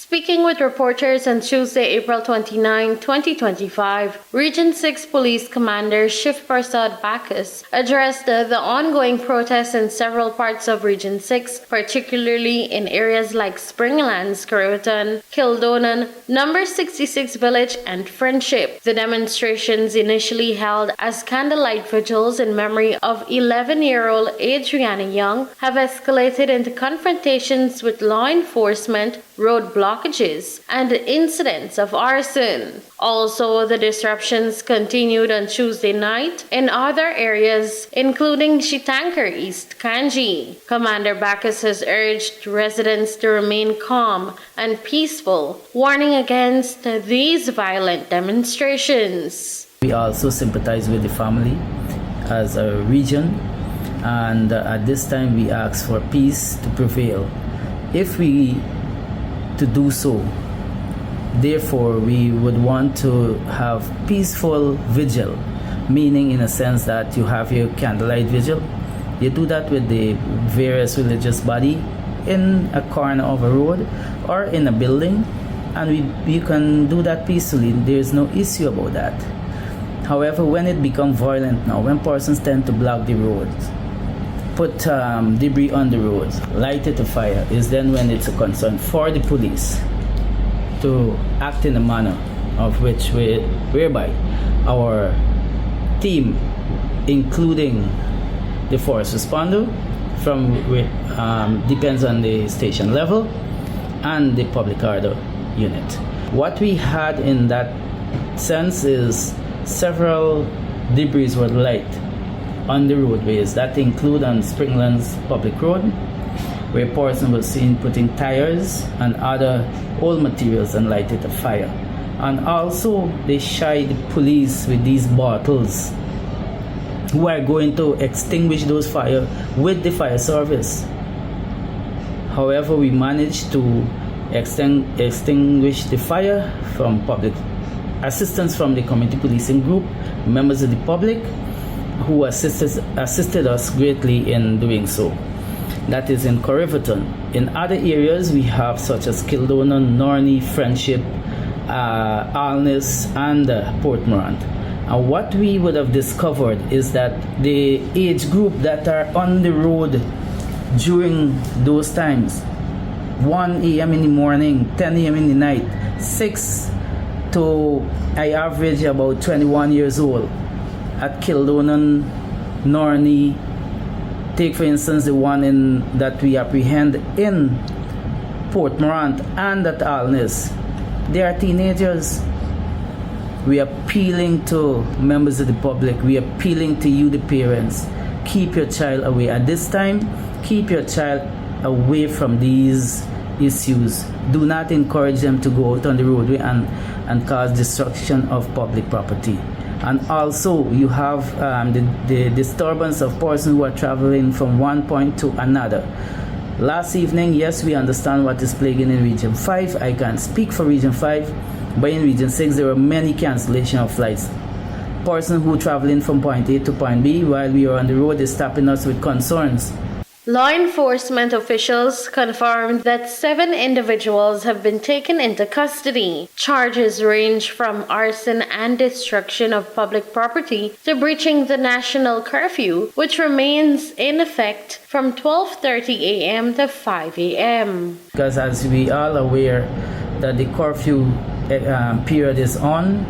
Speaking with reporters on Tuesday, April 29, 2025, Region 6 Police Commander Chief Prasad Bacchus addressed the ongoing protests in several parts of Region 6, particularly in areas like Springlands, Georgetown, Kildonan, Number 66 Village, and Friendship. The demonstrations, initially held as candlelight vigils in memory of 11-year-old Adriana Young, have escalated into confrontations with law enforcement, road blockages, and incidents of arson. Also, the disruptions continued on Tuesday night in other areas, including Shitankar East Kanji. Commander Bacchus has urged residents to remain calm and peaceful, warning against these violent demonstrations. We also sympathize with the family as a region, and at this time we ask for peace to prevail. If we to do so, therefore we would want to have peaceful vigil, meaning in a sense that you have your candlelight vigil. You do that with the various religious body in a corner of a road or in a building, and you can do that peacefully. There is no issue about that. However, when it becomes violent now, when persons tend to block the roads, put debris on the roads, light it to fire, is then when it's a concern for the police to act in a manner of which whereby our team, including the forest responder, from depends on the station level, and the public order unit. What we had in that sense is several debris were light on the roadways. That include on Springlands Public Road, where a person was seen putting tires and other old materials and lighted a fire. And also they shied police with these bottles who are going to extinguish those fires with the fire service. However, we managed to extinguish the fire from public assistance from the community policing group, members of the public, who assisted us greatly in doing so. That is in Corriverton. In other areas we have, such as Kildonan, Norney, Friendship, Alness, and Port Morant. And what we would have discovered is that the age group that are on the road during those times, 1 a.m. in the morning, 10 a.m. in the night, 6 to, I average about 21 years old, at Kildonan, Norney. Take for instance the one that we apprehend in Port Morant and at Alness. They are teenagers. We are appealing to members of the public. We are appealing to you, the parents. Keep your child away. At this time, keep your child away from these issues. Do not encourage them to go out on the roadway and cause destruction of public property. And also you have the disturbance of persons who are traveling from one point to another. Last evening, yes, we understand what is plaguing in Region 5. I can't speak for Region 5, but in Region 6 there were many cancellation of flights. Persons who traveling from point A to point B while we are on the road is stopping us with concerns. Law enforcement officials confirmed that 7 individuals have been taken into custody. Charges range from arson and destruction of public property to breaching the national curfew, which remains in effect from 12:30 a.m. to 5 a.m. Because as we are aware that the curfew period is on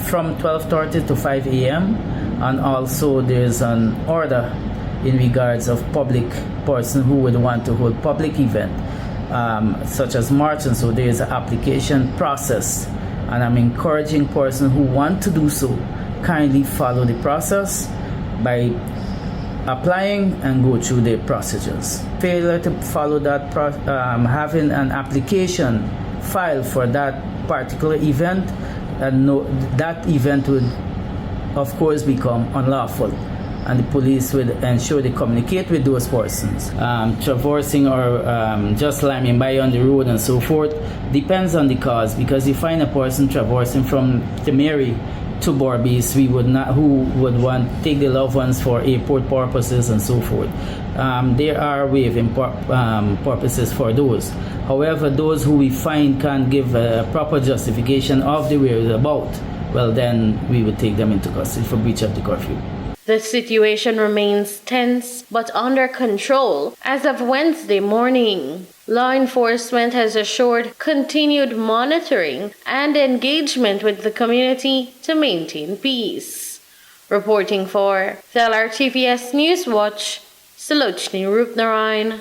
from 12:30 to 5 a.m. and also there's an order in regards of public person who would want to hold public event, such as march, and so there is an application process, and I'm encouraging persons who want to do so kindly follow the process by applying and go through the procedures. Failure to follow that, having an application filed for that particular event, that event would of course become unlawful, and the police would ensure they communicate with those persons. Traversing or just slamming by on the road and so forth depends on the cause, because you find a person traversing from Temeri to Berbice, who would want to take the loved ones for airport purposes and so forth. there are waiving purposes for those. However, those who we find can give a proper justification of the whereabout, well, then we would take them into custody for breach of the curfew. The situation remains tense but under control as of Wednesday morning. Law enforcement has assured continued monitoring and engagement with the community to maintain peace. Reporting for the LRTVS NewsWatch, Salochni Rupnarayan.